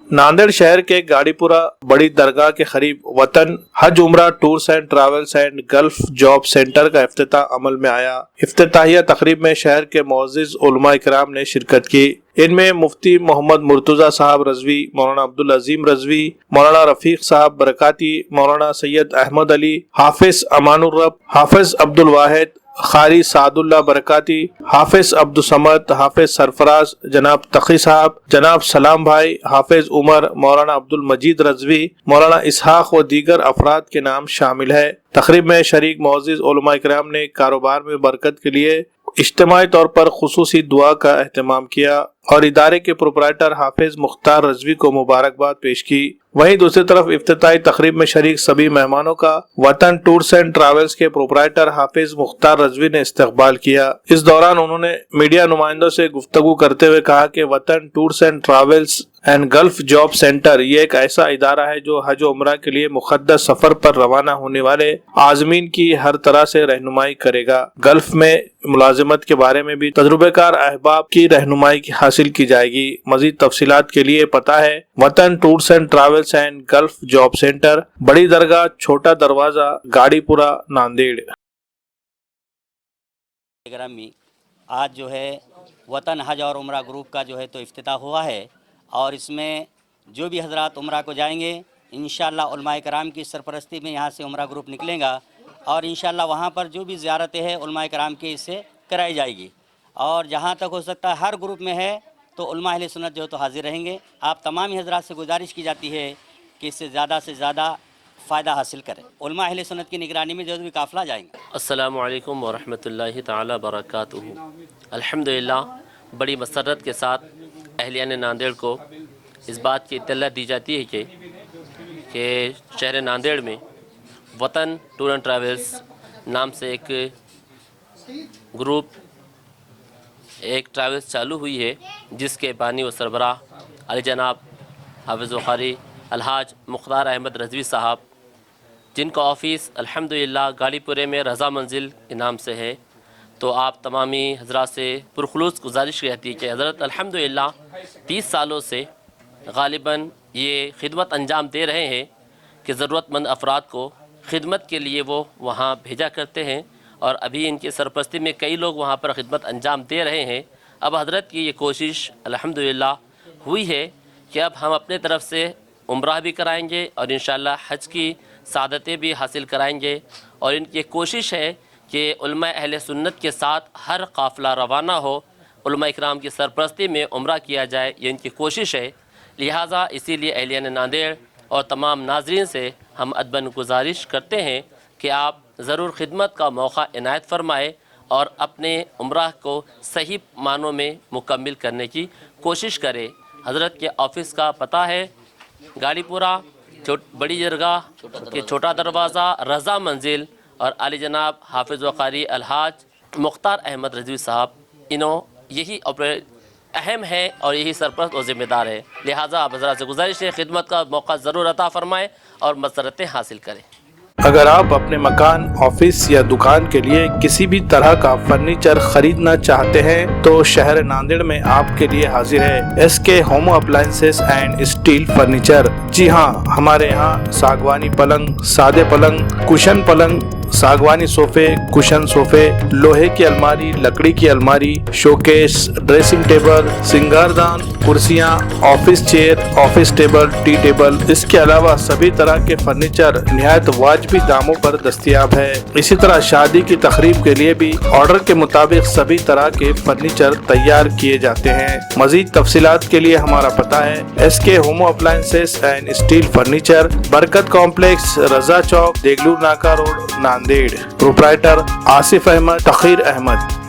नांदेड़ शहर के गाड़ीपुरा बड़ी दरगाह के करीब वतन हज उम्रा tours and travels and gulf job centre का इफ्तिताह अमल में आया। इफ्तिताहिया तकरीब में शहर के मुअज़्ज़िज़ उलमा इकराम ने शिरकत की। इनमें मुफ्ती मोहम्मद मुर्तजा साहब रजवी, मौलाना अब्दुल अजीम रजवी, मौलाना रफीक साहब बरकाती, मौलाना सैयद अहमद अली, हाफिज अमानुर रब, हाफिज अब्दुल वाहिद, खारी सादुल्ला बरकाती, हाफिज अब्दुल समद, हाफिज सरफराज, जनाब तकी साहब, जनाब सलाम भाई, हाफिज उमर, मौलाना अब्दुल मजीद रजवी, मौलाना इसहाक व दीगर अफराद के नाम शामिल है। तकरीब में शरीक मुअज़्ज़िज़ उलमा इकराम ने कारोबार में बरकत के लिए इज्तिमाई तौर पर खुसूसी दुआ का एहतमाम किया और इदारे के प्रोपराइटर हाफिज मुख्तार रजवी को मुबारकबाद पेश की। वहीं दूसरी तरफ इफ्तिताई तकरीब में शरीक सभी मेहमानों का वतन टूर्स एंड ट्रैवल्स के प्रोपराइटर हाफिज मुख्तार रजवी ने इस्तकबाल किया। इस दौरान उन्होंने मीडिया नुमाइंदों से गुफ्तगू करते हुए कहा कि वतन tours and travels and gulf job centre ये एक ऐसा इदारा है जो हज उम्रा के लिए मुक़द्दस सफर पर रवाना होने वाले आज़मीन की हर तरह से रहनुमाई करेगा। गल्फ में मुलाजिमत के बारे में भी तजुर्बेकार अहबाब की रहनुमाई हासिल की जाएगी। मजीद तफसीलात के लिए पता है वतन tours and travels and gulf job centre, बड़ी दरगाह, छोटा दरवाजा, गाड़ीपुरा, नांदेड़। आज जो है वतन हज और उम्रा ग्रुप का जो है तो इफ्तिताह हुआ है और इसमें जो भी हजरात उम्रा को जाएंगे इंशाअल्लाह उलमाए कराम की सरपरस्ती में यहाँ से उम्रा ग्रुप निकलेगा और इंशाअल्लाह वहाँ पर जो भी ज़ियारतें हैं उलमाए कराम की इससे कराई जाएगी। और जहाँ तक हो सकता है हर ग्रुप में है तो उलमा अहले सुन्नत जो है तो हाजिर रहेंगे। आप तमाम ही हजरात से गुजारिश की जाती है कि इससे ज़्यादा फ़ायदा हासिल करें। उलमा अहले सुन्नत की निगरानी में जो भी काफ़िला जाएंगे। अस्सलामु अलैकुम व रहमतुल्लाहि ताला बरकातुहू। अल्हम्दुलिल्लाह बड़ी मसरत के साथ अहलियान नांदेड़ को इस बात की इत्तला दी जाती है कि शहर नांदेड़ में वतन टूर एंड ट्रैवल्स नाम से एक ग्रुप एक ट्रैवल्स चालू हुई है जिसके बानी व सरबराह अली जनाब हाफिज़ कारी अलहाज मुख्तार अहमद रजवी साहब, जिनका ऑफ़िस अल्हम्दुलिल्लाह गाड़ीपुरे में रज़ा मंजिल के नाम से है। तो आप तमामी हजरात से पुरखुलूस गुजारिश रहती है कि हज़रत अल्हम्दुलिल्लाह 30 सालों से गालिबन ये खिदमत अंजाम दे रहे हैं कि ज़रूरतमंद अफराद को खिदमत के लिए वो वहाँ भेजा करते हैं और अभी इनकी सरपरस्ती में कई लोग वहाँ पर खिदमत अंजाम दे रहे हैं। अब हज़रत की ये कोशिश अल्हम्दुलिल्लाह हुई है कि अब हम अपने तरफ से उम्रा भी कराएंगे और इंशाअल्लाह हज की सादतें भी हासिल कराएंगे। और इनकी कोशिश है कि उलमा अहले सुन्नत के साथ हर काफ़िला रवाना हो, उलमा इकराम की सरपरस्ती में उम्रा किया जाए, ये इनकी कोशिश है। लिहाजा इसीलिए अहलियान नांदेड़ और तमाम नाज़रीन से हम अदबन गुजारिश करते हैं कि आप ज़रूर खिदमत का मौका इनायत फरमाए और अपने उम्रा को सही मानों में मुकम्मिल करने की कोशिश करें। हज़रत के ऑफ़िस का पता है गाड़ीपुरा, बड़ी दरगाह के छोटा दरवाज़ा, रज़ा मंजिल और आली जनाब हाफिज़ कारी अलहाज मुख्तार अहमद रजवी साहब, यही अहम है और यही सरपरस्त और ज़िम्मेदार है। लिहाजा आप हज़रात से गुजारिश है खिदमत का मौका ज़रूर अता फ़रमाएँ और मसरतें हासिल करें। अगर आप अपने मकान, ऑफिस या दुकान के लिए किसी भी तरह का फर्नीचर खरीदना चाहते हैं तो शहर नांदेड़ में आपके लिए हाजिर है SK home appliances and steel furniture. जी हाँ, हमारे यहाँ सागवानी पलंग, सादे पलंग, कुशन पलंग, सागवानी सोफे, कुशन सोफे, लोहे की अलमारी, लकड़ी की अलमारी, शोकेस, ड्रेसिंग टेबल, सिंगारदान, कुर्सियाँ, office chair, office table, tea table, इसके अलावा सभी तरह के फर्नीचर निहायत वाजिबी दामों पर दस्तयाब है। इसी तरह शादी की तकरीब के लिए भी ऑर्डर के मुताबिक सभी तरह के फर्नीचर तैयार किए जाते हैं। मजीद तफसीलात के लिए हमारा पता है SK home appliances and steel furniture, बरकत कॉम्प्लेक्स, रजा चौक, देगलूर नाका रोड, नांदेड़। प्रोपराइटर आसिफ अहमद, तखीर अहमद।